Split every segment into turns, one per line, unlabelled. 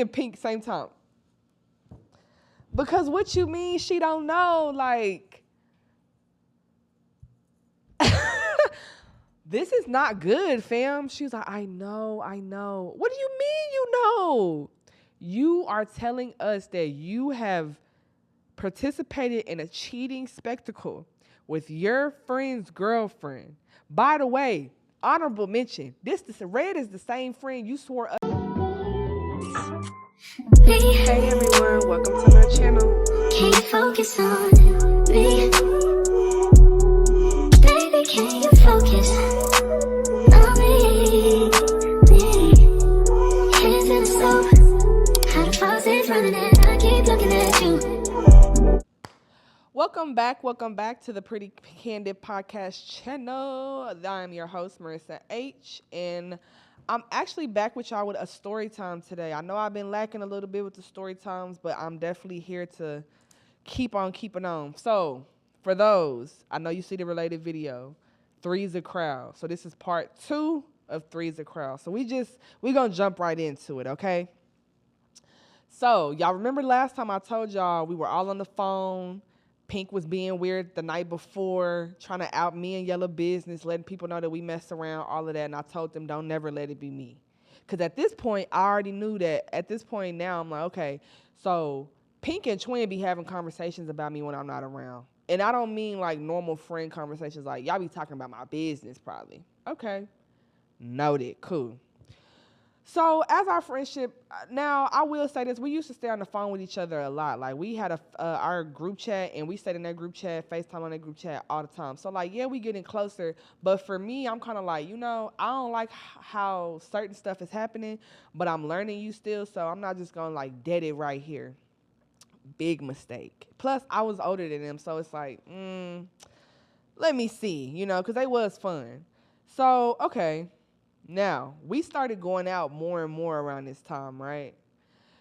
and Pink same time. Because what you mean she don't know, like, this is not good, fam. She was like, I know. What do you mean you know? You are telling us that you have participated in a cheating spectacle with your friend's girlfriend. By the way, honorable mention, this Red is the same friend you swore up. Hey everyone, welcome to my channel.
Can you focus on me? Baby, can you focus on me? Hands in the soap, how the faucet's running and I keep looking at you.
Welcome back to the Pretty Candid Podcast channel. I'm your host, Marissa H, and I'm actually back with y'all with a story time today. I know I've been lacking a little bit with the story times, but I'm definitely here to keep on keeping on. So, for those, I know you see the related video, 3's a crowd. So this is part 2 of 3's a crowd. So we gonna jump right into it, okay? So, y'all remember last time I told y'all we were all on the phone. Pink was being weird the night before, trying to out me and Yellow business, letting people know that we mess around, all of that. And I told them, don't never let it be me. Because at this point, I already knew that. At this point now, I'm like, okay, so Pink and Twin be having conversations about me when I'm not around. And I don't mean like normal friend conversations, like y'all be talking about my business probably. Okay, noted, cool. So as our friendship, now I will say this, we used to stay on the phone with each other a lot. Like we had our group chat, and we stayed in that group chat, FaceTime on that group chat all the time. So like, yeah, we getting closer, but for me, I'm kind of like, I don't like how certain stuff is happening, but I'm learning you still, so I'm not just gonna like dead it right here. Big mistake. Plus, I was older than them, so it's like, let me see, because they was fun. So, okay. Now, we started going out more and more around this time, right?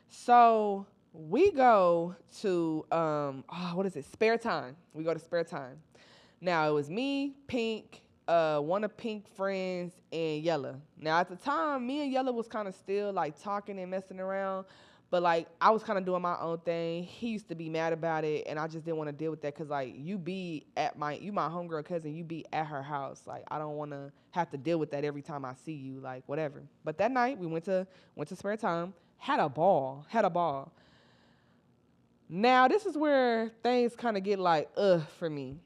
So we go to, what is it? Spare Time. We go to Spare Time. Now, it was me, Pink, one of Pink's friends, and Yella. Now, at the time, me and Yella was kind of still, like, talking and messing around. But, like, I was kind of doing my own thing. He used to be mad about it, and I just didn't want to deal with that because, like, you my homegirl cousin, you be at her house. Like, I don't want to have to deal with that every time I see you, like, whatever. But that night, we went to Spare Time, had a ball. Now, this is where things kind of get, like, for me.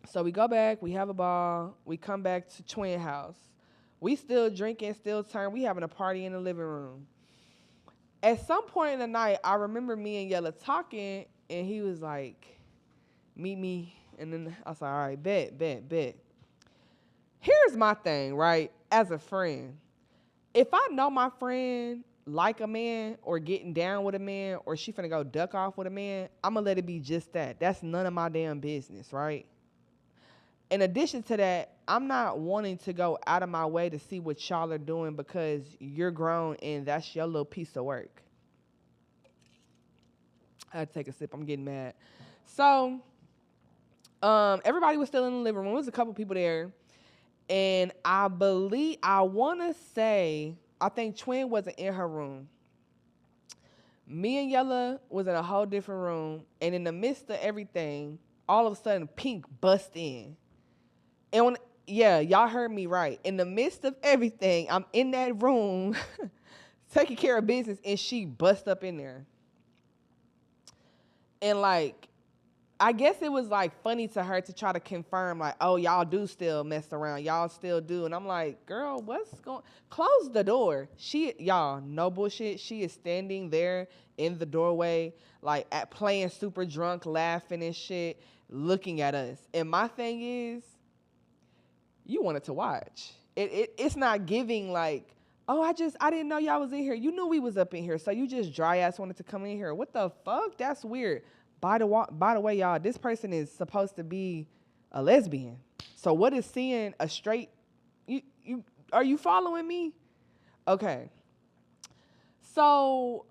So we go back, we have a ball, we come back to Twin house. We still drinking, still turn. We having a party in the living room. At some point in the night, I remember me and Yella talking, and he was like, meet me. And then I was like, all right, bet. Here's my thing, right? As a friend, if I know my friend like a man or getting down with a man or she finna go duck off with a man, I'm going to let it be just that. That's none of my damn business, right? In addition to that, I'm not wanting to go out of my way to see what y'all are doing because you're grown and that's your little piece of work. I had to take a sip. I'm getting mad. So, everybody was still in the living room. There was a couple people there. And I think Twin wasn't in her room. Me and Yella was in a whole different room. And in the midst of everything, all of a sudden, Pink bust in. And y'all heard me right. In the midst of everything, I'm in that room taking care of business, and she bust up in there. And, like, I guess it was, like, funny to her to try to confirm, like, oh, y'all do still mess around. Y'all still do. And I'm like, girl, close the door. Y'all, no bullshit. She is standing there in the doorway, like, playing super drunk, laughing and shit, looking at us. And my thing is, you wanted to watch. It's not giving like, oh, I didn't know y'all was in here. You knew we was up in here, so you just dry ass wanted to come in here. What the fuck? That's weird. By the way, y'all, this person is supposed to be a lesbian. So what is seeing a straight? Are you following me? Okay. So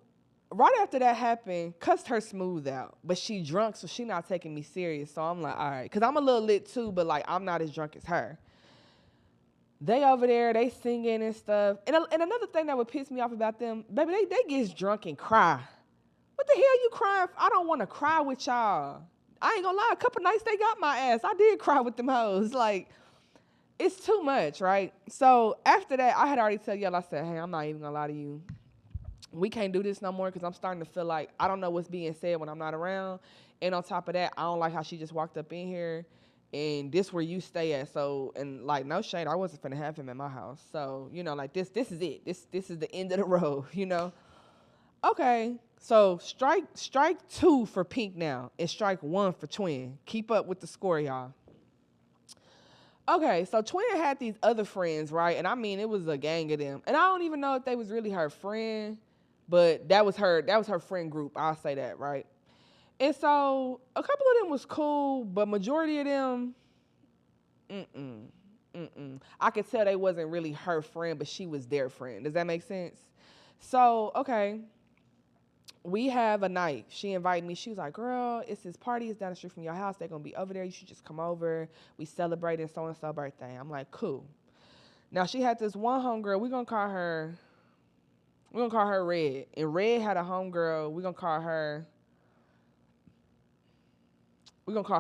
right after that happened, cussed her smooth out, but she drunk, so she not taking me serious. So I'm like, all right, because I'm a little lit too, but like I'm not as drunk as her. They over there, they singing and stuff. And another thing that would piss me off about them, baby, they get drunk and cry. What the hell you crying for? I don't want to cry with y'all. I ain't gonna lie, a couple nights they got my ass. I did cry with them hoes. Like, it's too much, right? So after that, I had already tell y'all, I said, hey, I'm not even gonna lie to you. We can't do this no more because I'm starting to feel like I don't know what's being said when I'm not around. And on top of that, I don't like how she just walked up in here and this where you stay at. So, and like, no shade, I wasn't finna have him at my house. So, you know, like this is it. This is the end of the road, you know? Okay, so strike 2 for Pink now and strike 1 for Twin. Keep up with the score, y'all. Okay, so Twin had these other friends, right? And I mean, it was a gang of them. And I don't even know if they was really her friend, but that was her friend group. I'll say that, right? And so a couple of them was cool, but majority of them, I could tell they wasn't really her friend, but she was their friend. Does that make sense? So, okay, we have a night. She invited me. She was like, girl, it's this party. It's down the street from your house. They're going to be over there. You should just come over. We celebrating so-and-so birthday. I'm like, cool. Now, she had this one homegirl. We're going to call her Red. And Red had a homegirl. We're going to call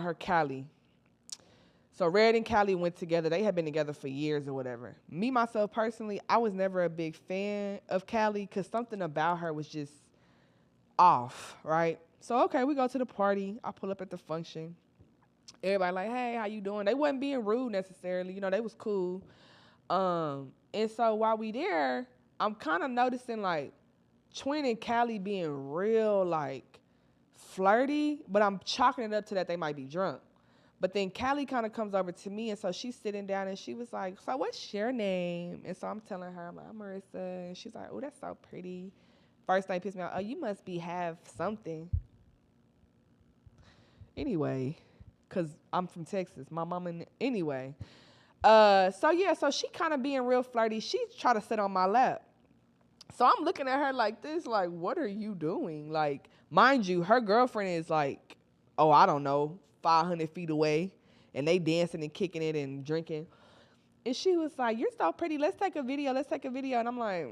her Callie. So Red and Callie went together. They had been together for years or whatever. Me, myself, personally, I was never a big fan of Callie because something about her was just off, right? So, okay, we go to the party. I pull up at the function. Everybody like, hey, how you doing? They wasn't being rude necessarily. You know, they was cool. And so while we there, I'm kind of noticing, like, Twin and Callie being real, like, flirty, but I'm chalking it up to that they might be drunk. But then Callie kind of comes over to me, and so she's sitting down, and she was like, so what's your name? And so I'm telling her, I'm like, I'm Marissa. And she's like, oh, that's so pretty. First thing pissed me off, oh, you must have something. Anyway, because I'm from Texas. My mama, anyway. So she kind of being real flirty. She tried to sit on my lap. So I'm looking at her like this, like, what are you doing? Like, mind you, her girlfriend is like, oh, I don't know, 500 feet away. And they dancing and kicking it and drinking. And she was like, you're so pretty. Let's take a video. And I'm like,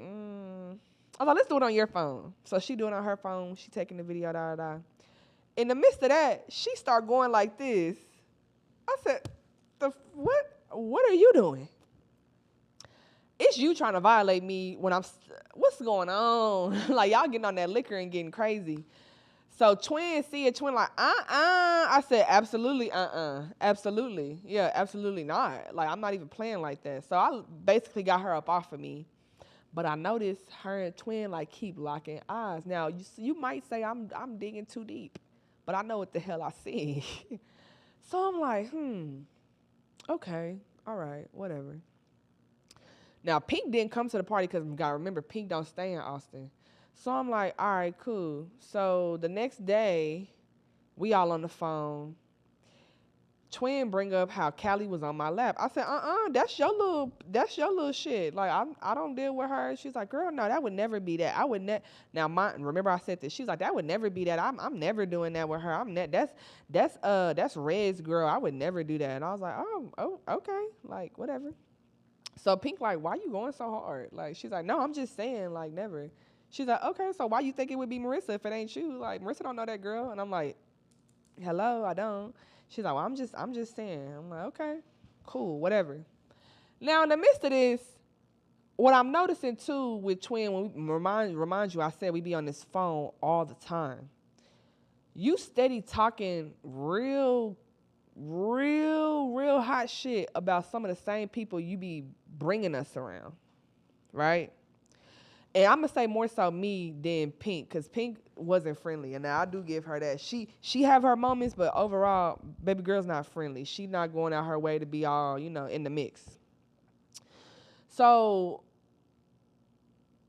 I was like, let's do it on your phone. So she doing it on her phone. She taking the video, In the midst of that, she start going like this. I said, what are you doing? It's you trying to violate me when what's going on? Like, y'all getting on that liquor and getting crazy. So Twin see it, Twin like, I said, absolutely, absolutely. Yeah, absolutely not. Like, I'm not even playing like that. So I basically got her up off of me. But I noticed her and Twin like keep locking eyes. Now you might say I'm digging too deep, but I know what the hell I see. So I'm like, okay, all right, whatever. Now Pink didn't come to the party because you gotta remember Pink don't stay in Austin. So I'm like, all right, cool. So the next day, we all on the phone. Twin bring up how Callie was on my lap. I said, that's your little shit. Like, I don't deal with her. She's like, girl, no, that would never be that. I would Now, remember I said this. She's like, that would never be that. I'm never doing that with her. That's Red's girl. I would never do that. And I was like, oh, okay, like whatever. So Pink like, why you going so hard? Like, she's like, no, I'm just saying, like, never. She's like, okay, so why you think it would be Marissa if it ain't you? Like, Marissa don't know that girl. And I'm like, hello, I don't. She's like, well, I'm just saying. I'm like, okay, cool, whatever. Now, in the midst of this, what I'm noticing, too, with Twin, when we remind you, I said we be on this phone all the time. You steady talking real hot shit about some of the same people you be bringing us around, right? And I'm going to say more so me than Pink, because Pink wasn't friendly. And now I do give her that. She have her moments, but overall, baby girl's not friendly. She not going out her way to be all, in the mix. So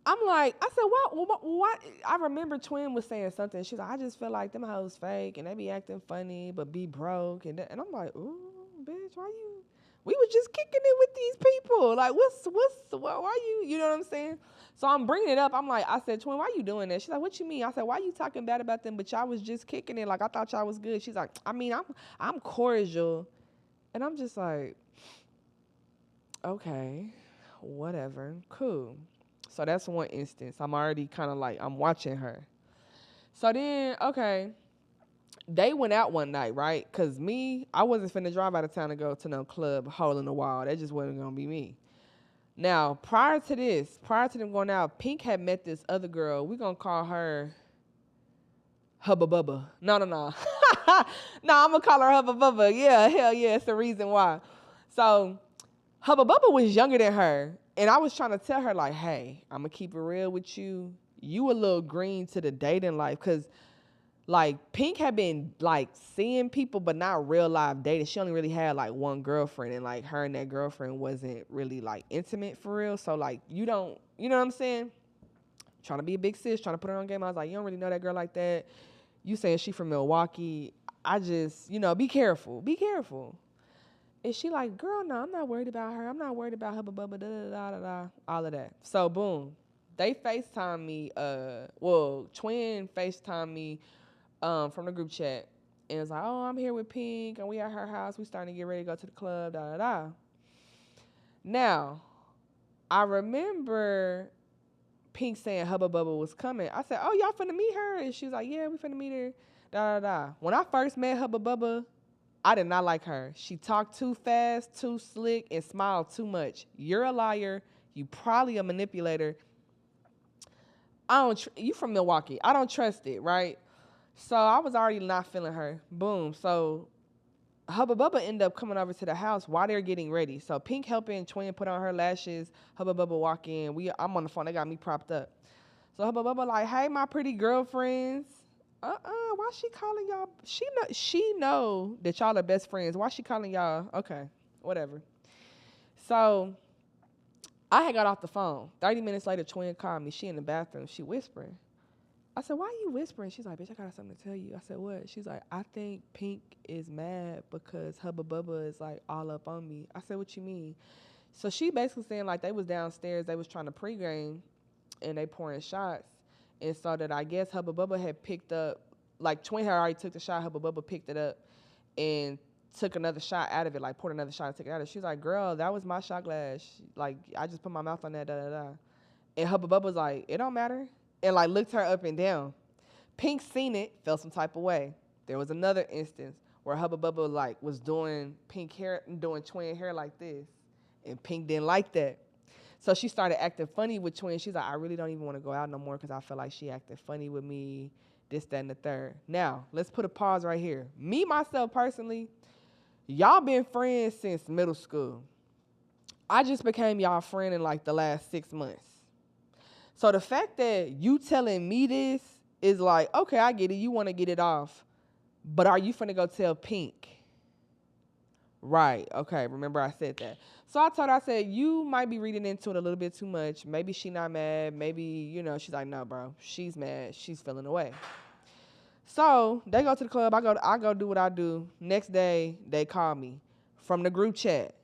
I'm like, I said, what? I remember Twin was saying something. She's like, I just feel like them hoes fake, and they be acting funny, but be broke. And I'm like, ooh, bitch, why you? We was just kicking it with these people. Like, why you know what I'm saying? So I'm bringing it up. I'm like, I said, Twin, why you doing that? She's like, what you mean? I said, why you talking bad about them? But y'all was just kicking it. Like, I thought y'all was good. She's like, I mean, I'm cordial. And I'm just like, Okay, whatever, cool. So that's one instance. I'm already kind of like I'm watching her. So then, okay, they went out one night, right? Cause me, I wasn't finna drive out of town to go to no club hole in the wall. That just wasn't gonna be me. Now, prior to them going out, Pink had met this other girl. We gonna call her Hubba Bubba. No, no, no. No, I'm gonna call her Hubba Bubba. Yeah, hell yeah, it's the reason why. So Hubba Bubba was younger than her, and I was trying to tell her like, hey, I'm gonna keep it real with you. You a little green to the dating life, cause like Pink had been like seeing people, but not real life dating. She only really had like one girlfriend, and like her and that girlfriend wasn't really like intimate for real. So like you don't, you know what I'm saying? Trying to be a big sis, trying to put her on game. I was like, you don't really know that girl like that. You saying she from Milwaukee. I just, be careful. Be careful. And she like, girl, no, I'm not worried about her. I'm not worried about her, blah, blah, da, da, da, da, da, all of that. So, boom. They FaceTime me, Twin FaceTime me from the group chat. And it's like, oh, I'm here with Pink, and we at her house. We starting to get ready to go to the club, da, da, da. Now, I remember Pink saying Hubba Bubba was coming. I said, oh, y'all finna meet her? And she was like, yeah, we finna meet her, da, da, da. When I first met Hubba Bubba, I did not like her. She talked too fast, too slick, and smiled too much. You're a liar. You probably a manipulator. You from Milwaukee. I don't trust it, right? So I was already not feeling her. Boom. So Hubba Bubba ended up coming over to the house while they're getting ready. So Pink helping Twin put on her lashes. Hubba Bubba walk in. I'm on the phone. They got me propped up. So Hubba Bubba like, hey, my pretty girlfriends. Why she calling y'all? She know that y'all are best friends. Why she calling y'all? Okay, whatever. So I had got off the phone. 30 minutes later, Twin called me. She in the bathroom. She whispering. I said, why are you whispering? She's like, bitch, I got something to tell you. I said, what? She's like, I think Pink is mad because Hubba Bubba is like all up on me. I said, what you mean? So she basically saying like they was downstairs, they was trying to pregame and they pouring shots. And so that I guess Hubba Bubba had picked up, like Twin had already took the shot, Hubba Bubba picked it up and took another shot out of it, like poured another shot and took it out of it. She's like, girl, that was my shot glass. Like, I just put my mouth on that, da da da. And Hubba Bubba was like, it don't matter. And like looked her up and down. Pink seen it, felt some type of way. There was another instance where Hubba Bubba like was doing Pink hair, doing Twin hair like this. And Pink didn't like that. So she started acting funny with Twin. She's like, I really don't even want to go out no more because I feel like she acted funny with me, this, that, and the third. Now, let's put a pause right here. Me, myself, personally, y'all been friends since middle school. I just became y'all friend in like the last 6 months. So the fact that you telling me this is like, okay, I get it. You want to get it off. But are you finna go tell Pink? Right. Okay. Remember I said that. So I told her, I said, you might be reading into it a little bit too much. Maybe she not mad. Maybe, she's like, no, bro. She's mad. She's feeling away. So they go to the club. I go do what I do. Next day, they call me from the group chat.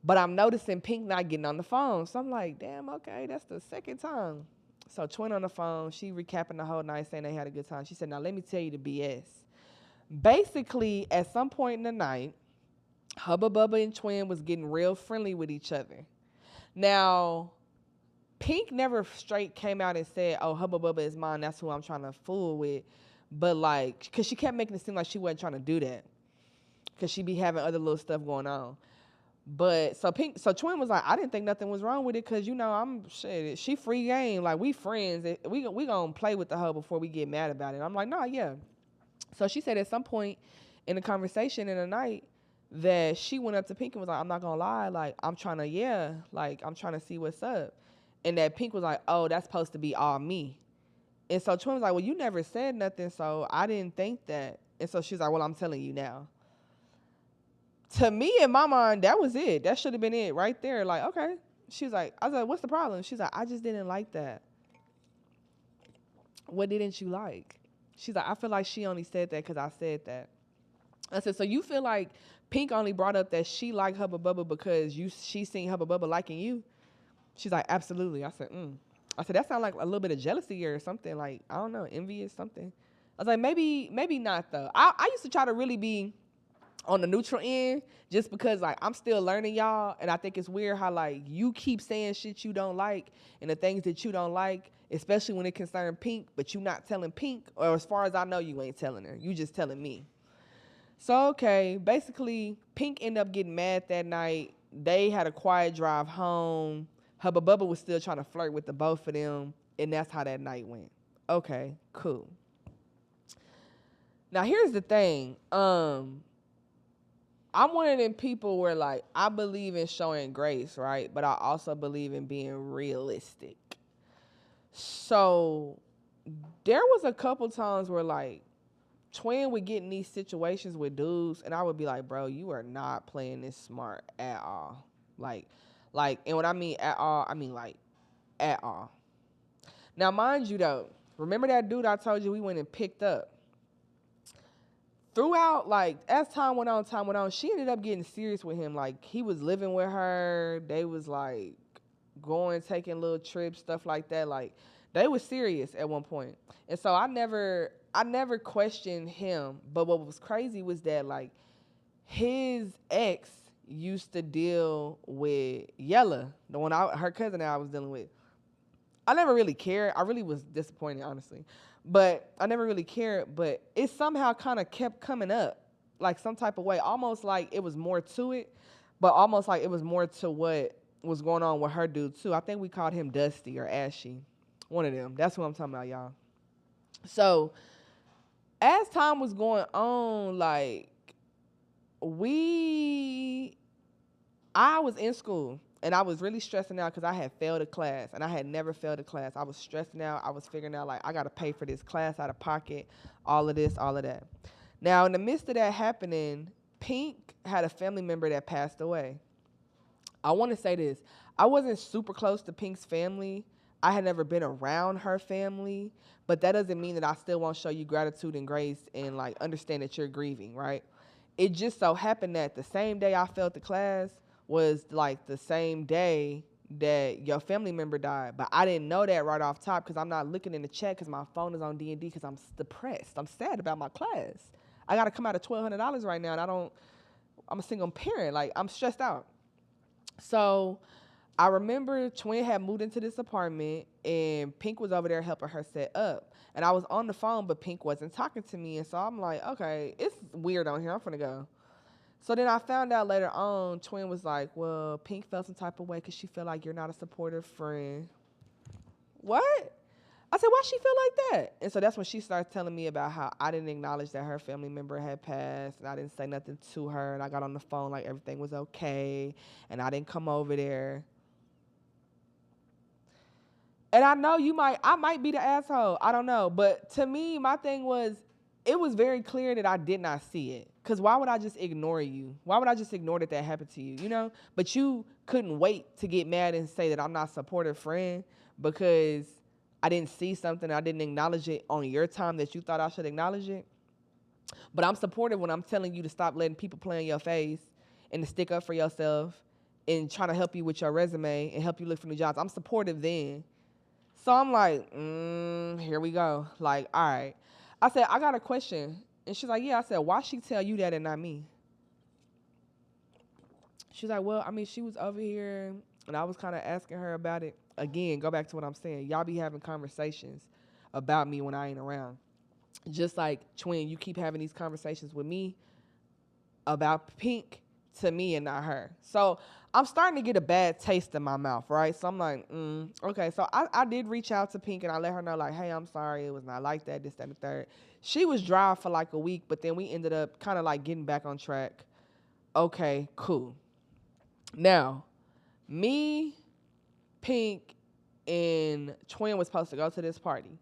But I'm noticing Pink not getting on the phone. So I'm like, damn, okay, that's the second time. So Twin on the phone, she recapping the whole night, saying they had a good time. She said, now let me tell you the BS. Basically, at some point in the night, Hubba Bubba and Twin was getting real friendly with each other. Now, Pink never straight came out and said, oh, Hubba Bubba is mine, that's who I'm trying to fool with. But like, because she kept making it seem like she wasn't trying to do that. Because she be having other little stuff going on. But so Twin was like, I didn't think nothing was wrong with it because, she free game. Like, we friends. We going to play with the hoe before we get mad about it. I'm like, nah, yeah. So she said at some point in the conversation in the night that she went up to Pink and was like, I'm not going to lie. Like, I'm trying to see what's up. And that Pink was like, oh, that's supposed to be all me. And so Twin was like, well, you never said nothing, so I didn't think that. And so she's like, well, I'm telling you now. To me, in my mind, that was it. That should have been it right there. Like, okay. She's like, I was like, what's the problem? She's like, I just didn't like that. What didn't you like? She's like, I feel like she only said that because I said that. I said, so you feel like Pink only brought up that she liked Hubba Bubba because she seen Hubba Bubba liking you? She's like, absolutely. I said, I said, that sounds like a little bit of jealousy or something. Like, I don't know, envy or something. I was like, maybe not though. I used to try to really be on the neutral end, just because like I'm still learning y'all, and I think it's weird how like you keep saying shit you don't like and the things that you don't like, especially when it concerns Pink, but you not telling Pink, or as far as I know, you ain't telling her. You just telling me. So okay, basically, Pink ended up getting mad that night. They had a quiet drive home. Hubba Bubba was still trying to flirt with the both of them, and that's how that night went. Okay, cool. Now here's the thing. I'm one of them people where like I believe in showing grace, right? But I also believe in being realistic. So there was a couple times where like Twin would get in these situations with dudes, and I would be like, bro, you are not playing this smart at all. Like, and what I mean at all, I mean like at all. Now, mind you though, remember that dude I told you we went and picked up? Throughout, like, as time went on, she ended up getting serious with him. Like, he was living with her. They was like going, taking little trips, stuff like that. Like, they was serious at one point. And so I never questioned him. But what was crazy was that like his ex used to deal with Yella, the one her cousin that I was dealing with. I never really cared. I really was disappointed, honestly. But I never really cared. But it somehow kind of kept coming up, like some type of way, almost like it was more to it, but almost like it was more to what was going on with her dude too. I think we called him Dusty or Ashy, one of them. That's what I'm talking about, y'all. So as time was going on, like I was in school. And I was really stressing out because I had failed a class, and I had never failed a class. I was stressing out. I was figuring out, like, I got to pay for this class out of pocket, all of this, all of that. Now, in the midst of that happening, Pink had a family member that passed away. I want to say this. I wasn't super close to Pink's family. I had never been around her family, but that doesn't mean that I still won't show you gratitude and grace and, like, understand that you're grieving, right? It just so happened that the same day I failed the class was like the same day that your family member died. But I didn't know that right off top because I'm not looking in the chat because my phone is on D&D because I'm depressed. I'm sad about my class. I got to come out of $1,200 right now, and I'm a single parent. Like, I'm stressed out. So I remember Twin had moved into this apartment, and Pink was over there helping her set up. And I was on the phone, but Pink wasn't talking to me. And so I'm like, okay, it's weird on here. I'm finna go. So then I found out later on, Twin was like, well, Pink felt some type of way because she felt like you're not a supportive friend. What? I said, why she feel like that? And so that's when she started telling me about how I didn't acknowledge that her family member had passed, and I didn't say nothing to her, and I got on the phone like everything was okay, and I didn't come over there. And I know I might be the asshole. I don't know. But to me, my thing was, it was very clear that I did not see it. Because why would I just ignore you? Why would I just ignore that happened to you, you know? But you couldn't wait to get mad and say that I'm not a supportive friend because I didn't see something. I didn't acknowledge it on your time that you thought I should acknowledge it. But I'm supportive when I'm telling you to stop letting people play in your face and to stick up for yourself and trying to help you with your resume and help you look for new jobs. I'm supportive then. So I'm like, here we go. Like, all right. I said, I got a question. And she's like, yeah. I said, why she tell you that and not me? She's like, well, I mean, she was over here, and I was kind of asking her about it. Again, go back to what I'm saying. Y'all be having conversations about me when I ain't around. Just like, Twin, you keep having these conversations with me about Pink to me and not her. So I'm starting to get a bad taste in my mouth, right? So I'm like, okay. So I did reach out to Pink and I let her know, like, hey, I'm sorry. It was not like that, this, that, and the third. She was dry for like a week, but then we ended up kind of like getting back on track. Okay, cool. Now, me, Pink, and Twin was supposed to go to this party.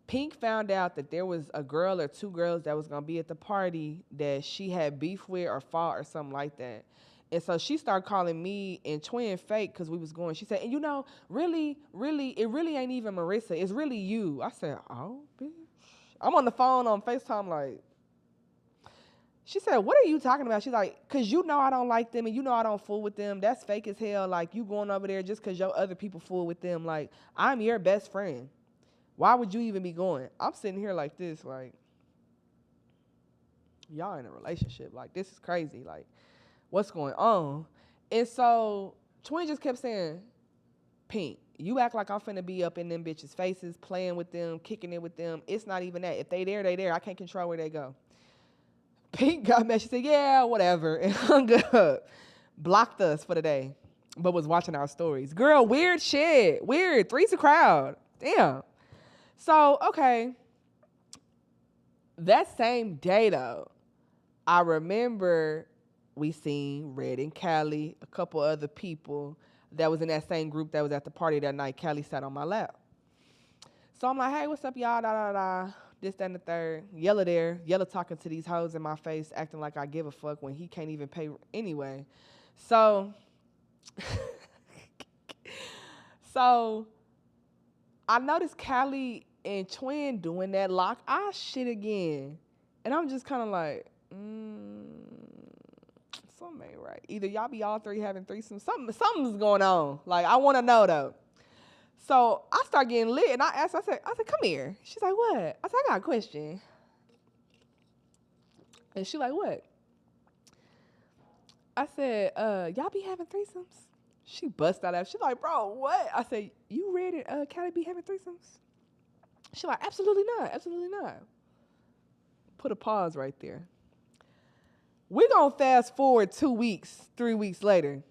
Pink found out that there was a girl or two girls that was going to be at the party that she had beef with or fought or something like that. And so she started calling me and Twin fake because we was going. She said, and you know, really, it really ain't even Marissa. It's really you. I said, oh, bitch. I'm on the phone on FaceTime like, she said, what are you talking about? She's like, because you know I don't like them and you know I don't fool with them. That's fake as hell. Like, you going over there just because your other people fool with them. Like, I'm your best friend. Why would you even be going? I'm sitting here like this, like, y'all in a relationship. Like, this is crazy. Like, what's going on? And so Twin just kept saying, Pink, you act like I'm finna be up in them bitches' faces, playing with them, kicking it with them. It's not even that. If they there, they there. I can't control where they go. Pink got mad. She said, yeah, whatever, and hung up. Blocked us for the day, but was watching our stories. Girl, weird shit. Weird. 3's a crowd. Damn. So, okay. That same day, though, I remember we seen Red and Callie, a couple other people that was in that same group that was at the party that night. Callie sat on my lap. So I'm like, hey, what's up, y'all? Da, da, da. This, that, and the third. Yella there. Yella talking to these hoes in my face, acting like I give a fuck when he can't even pay anyway. So, I noticed Callie and Twin doing that lock eye shit again. And I'm just kind of like, something ain't right. Either y'all be all three having threesomes. Something's going on. Like, I want to know, though. So I start getting lit, and I asked, I said, come here. She's like, what? I said, I got a question. And she like, what? I said, y'all be having threesomes? She bust out laughing. She's like, bro, what? I said, you read it, Callie be having threesomes? She like, absolutely not, absolutely not. Put a pause right there. We're going to fast forward 2 weeks, 3 weeks later.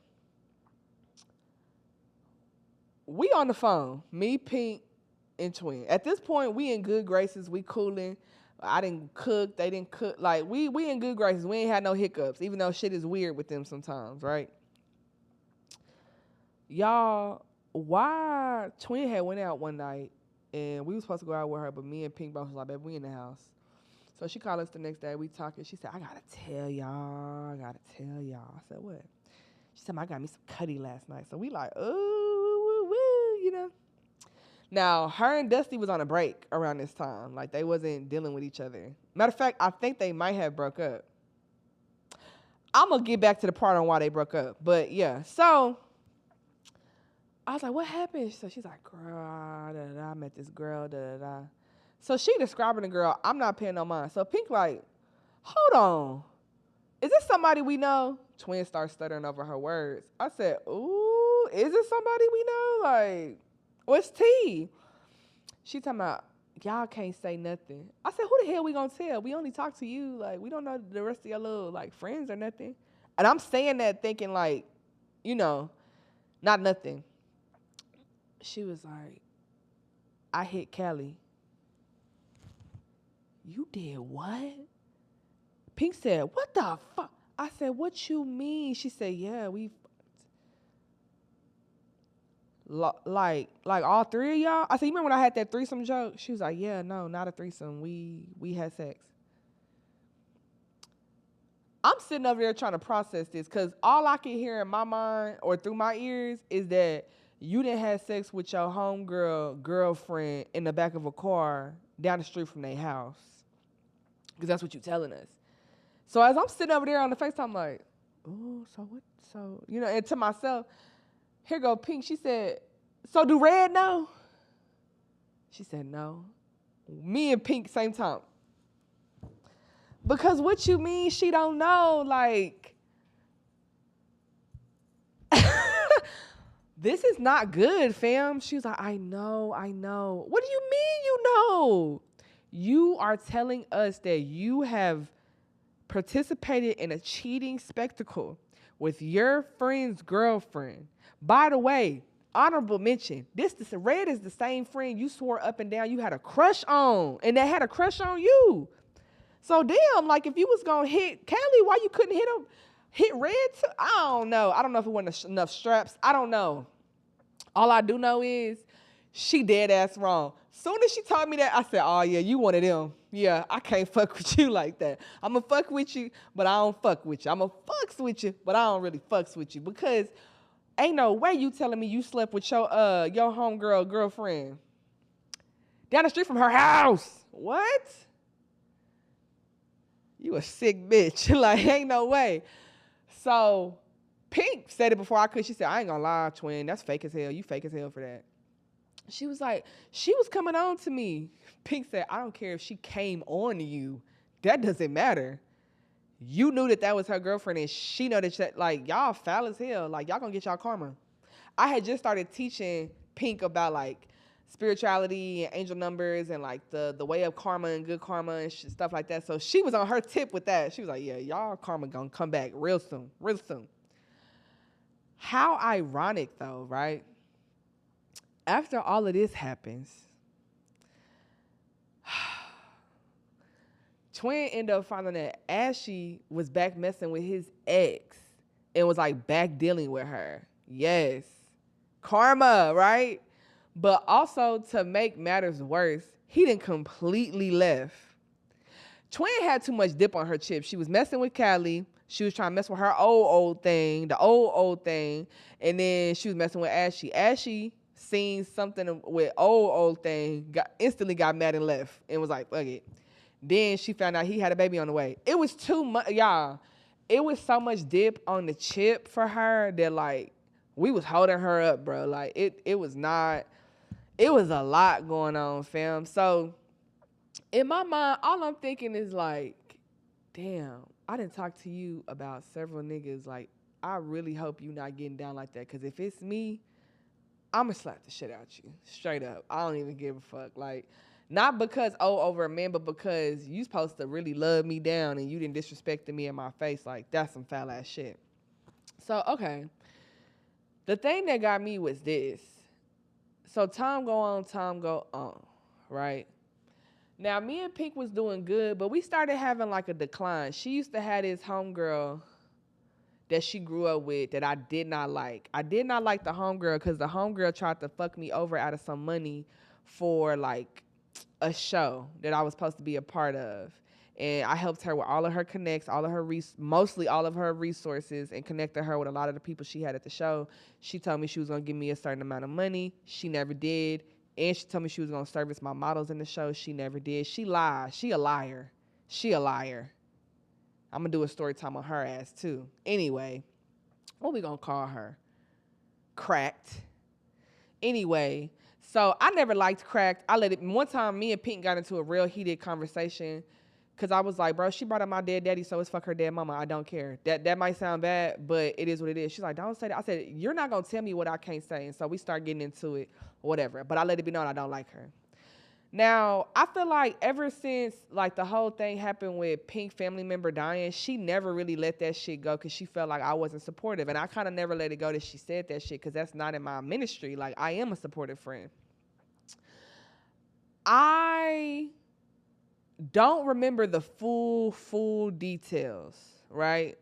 We on the phone, me, Pink, and Twin. At this point, we in good graces. We cooling. I didn't cook. They didn't cook. Like, we in good graces. We ain't had no hiccups, even though shit is weird with them sometimes, right? Y'all, why Twin had went out one night, and we was supposed to go out with her, but me and Pink both was like, baby, we in the house. So she called us the next day. We talking. She said, I got to tell y'all. I said, what? She said, I got me some cutty last night. So we like, ooh, woo, you know. Now, her and Dusty was on a break around this time. Like, they wasn't dealing with each other. Matter of fact, I think they might have broke up. I'm going to get back to the part on why they broke up. But, yeah. So, I was like, what happened? So, she's like, girl, I met this girl, So, she describing the girl. I'm not paying no mind. So, Pink like, hold on. Is this somebody we know? Twin starts stuttering over her words. I said, ooh, is this somebody we know? Like, what's T? She talking about, y'all can't say nothing. I said, who the hell we gonna tell? We only talk to you. Like, we don't know the rest of your little, like, friends or nothing. And I'm saying that thinking, like, you know, not nothing. She was like, I hit Callie. You did what? Pink said, what the fuck? I said, what you mean? She said, yeah, we like all three of y'all? I said, you remember when I had that threesome joke? She was like, yeah, no, not a threesome. We had sex. I'm sitting over there trying to process this because all I can hear in my mind or through my ears is that you didn't have sex with your homegirl, girlfriend in the back of a car down the street from their house. Because that's what you're telling us. So as I'm sitting over there on the FaceTime, I'm like, oh, so what? So, you know, and to myself, here go Pink. She said, so do Red know? She said, no. Me and Pink, same time. Because what you mean she don't know? Like, this is not good, fam. She was like, I know. What do you mean you know? You are telling us that you have participated in a cheating spectacle with your friend's girlfriend. By the way, honorable mention, Red is the same friend you swore up and down you had a crush on, and that had a crush on you. So damn, like if you was gonna hit Callie, why you couldn't hit Red too? I don't know. I don't know if it wasn't enough straps. I don't know. All I do know is she dead ass wrong. Soon as she told me that, I said, oh yeah, you one of them. Yeah, I can't fuck with you like that. I'ma fuck with you, but I don't fuck with you. I'ma fucks with you, but I don't really fucks with you because ain't no way you telling me you slept with your homegirl girlfriend down the street from her house. What? You a sick bitch. Like, ain't no way. So Pink said it before I could. She said, I ain't gonna lie, Twin. That's fake as hell. You fake as hell for that. She was like, she was coming on to me. Pink said, I don't care if she came on to you. That doesn't matter. You knew that was her girlfriend, and she know that like y'all foul as hell. Like y'all gonna get y'all karma. I had just started teaching Pink about like spirituality and angel numbers and like the way of karma and good karma and stuff like that. So she was on her tip with that. She was like, yeah, y'all karma gonna come back real soon, real soon. How ironic though, right? After all of this happens, Twin ended up finding that Ashy was back messing with his ex and was like back dealing with her. Yes. Karma, right? But also to make matters worse, he done completely left. Twin had too much dip on her chip. She was messing with Callie. She was trying to mess with her old thing, the old thing. And then she was messing with Ashy. Ashy seen something with old thing, instantly got mad and left and was like, fuck it. Then she found out he had a baby on the way. It was too much, y'all. It was so much dip on the chip for her that like we was holding her up, bro. Like it was not. It was a lot going on, fam. So in my mind, all I'm thinking is like, damn, I didn't talk to you about several niggas. Like, I really hope you not getting down like that. Cause if it's me, I'ma slap the shit out you. Straight up. I don't even give a fuck. Like, not because over a man, but because you supposed to really love me down and you didn't disrespect me in my face. Like, that's some foul ass shit. So, okay. The thing that got me was this. So time go on, right? Now, me and Pink was doing good, but we started having like a decline. She used to have this homegirl that she grew up with that I did not like. I did not like the homegirl because the homegirl tried to fuck me over out of some money for like a show that I was supposed to be a part of. And I helped her with all of her connects, all of her mostly all of her resources, and connected her with a lot of the people she had at the show. She told me she was gonna give me a certain amount of money. She never did. And she told me she was gonna service my models in the show. She never did. She lied. She a liar. She a liar. I'm gonna do a story time on her ass too. Anyway, what we gonna call her? Cracked. Anyway, so I never liked Cracked. I let it. One time, me and Pink got into a real heated conversation because I was like, bro, she brought up my dead daddy, so it's fuck her dead mama. I don't care. That might sound bad, but it is what it is. She's like, don't say that. I said, you're not gonna tell me what I can't say. And so we start getting into it, whatever. But I let it be known I don't like her. Now, I feel like ever since like the whole thing happened with Pink family member dying, she never really let that shit go because she felt like I wasn't supportive. And I kind of never let it go that she said that shit because that's not in my ministry. Like, I am a supportive friend. I don't remember the full details, right?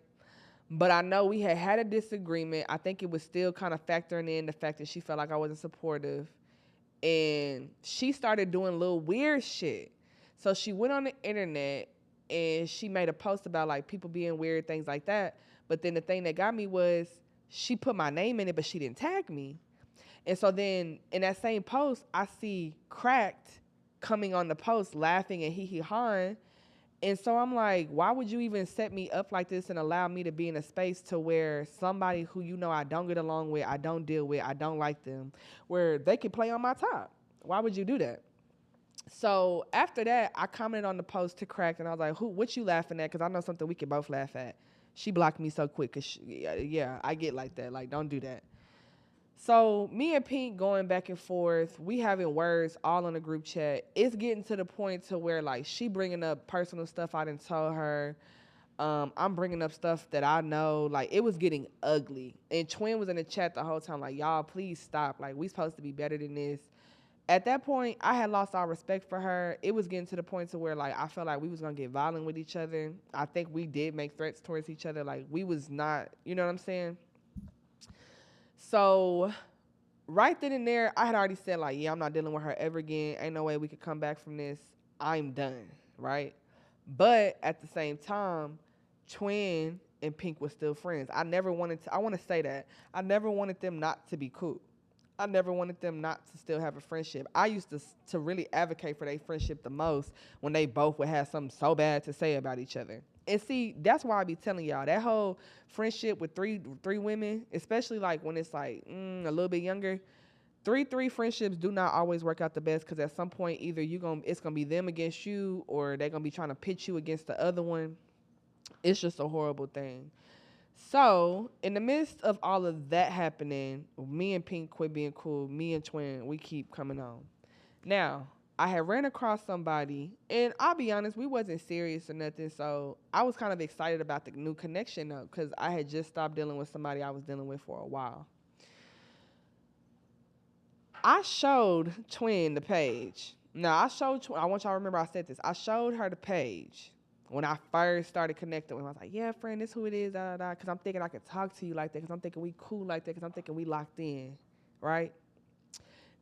But I know we had a disagreement. I think it was still kind of factoring in the fact that she felt like I wasn't supportive. And she started doing little weird shit. So she went on the internet and she made a post about like people being weird, things like that. But then the thing that got me was she put my name in it, but she didn't tag me. And so then in that same post, I see Cracked coming on the post laughing and hee-hee-hawing. And so I'm like, why would you even set me up like this and allow me to be in a space to where somebody who you know I don't get along with, I don't deal with, I don't like them, where they could play on my top? Why would you do that? So after that, I commented on the post to Cracked and I was like, what you laughing at? Because I know something we could both laugh at. She blocked me so quick because, yeah, I get like that. Like, don't do that. So me and Pink going back and forth, we having words all on the group chat. It's getting to the point to where like she bringing up personal stuff I done told her. I'm bringing up stuff that I know. Like, it was getting ugly. And Twin was in the chat the whole time like, y'all please stop. Like, we supposed to be better than this. At that point, I had lost all respect for her. It was getting to the point to where like I felt like we was gonna get violent with each other. I think we did make threats towards each other. Like, we was not, you know what I'm saying? So right then and there, I had already said like, yeah, I'm not dealing with her ever again. Ain't no way we could come back from this. I'm done, right? But at the same time, Twin and Pink was still friends. I want to say that. I never wanted them not to be cool. I never wanted them not to still have a friendship. I used to really advocate for their friendship the most when they both would have something so bad to say about each other. And see, that's why I be telling y'all that whole friendship with three women, especially like when it's like a little bit younger, three friendships do not always work out the best because at some point either it's gonna be them against you or they're gonna be trying to pitch you against the other one. It's just a horrible thing. So, in the midst of all of that happening, me and Pink quit being cool. Me and Twin, we keep coming on. Now, I had ran across somebody, and I'll be honest, we wasn't serious or nothing. So I was kind of excited about the new connection though, because I had just stopped dealing with somebody I was dealing with for a while. I showed Twin the page. Now I showed Twin. I want y'all to remember I said this. I showed her the page when I first started connecting with him. I was like, "Yeah, friend, this who it is." Da da da. Because I'm thinking I could talk to you like that. Because I'm thinking we cool like that. Because I'm thinking we locked in, right?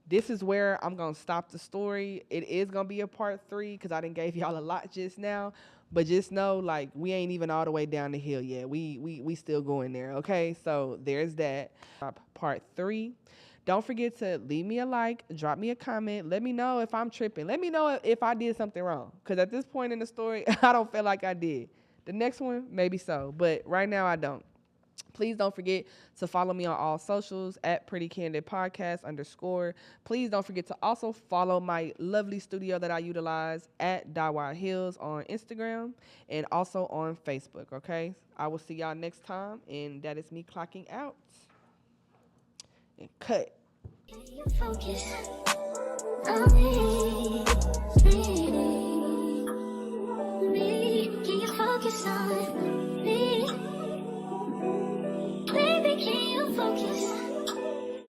This is where I'm gonna stop the story. It is gonna be a part 3 because I didn't gave y'all a lot just now. But just know, like, we ain't even all the way down the hill yet. We still going there. Okay, so there's that. Part 3. Don't forget to leave me a like, drop me a comment. Let me know if I'm tripping. Let me know if I did something wrong. Because at this point in the story, I don't feel like I did. The next one, maybe so. But right now, I don't. Please don't forget to follow me on all socials at Pretty Candid Podcast _. Please don't forget to also follow my lovely studio that I utilize at Dawa Hills on Instagram and also on Facebook. Okay, I will see y'all next time, and that is me clocking out and cut.
You focus on me.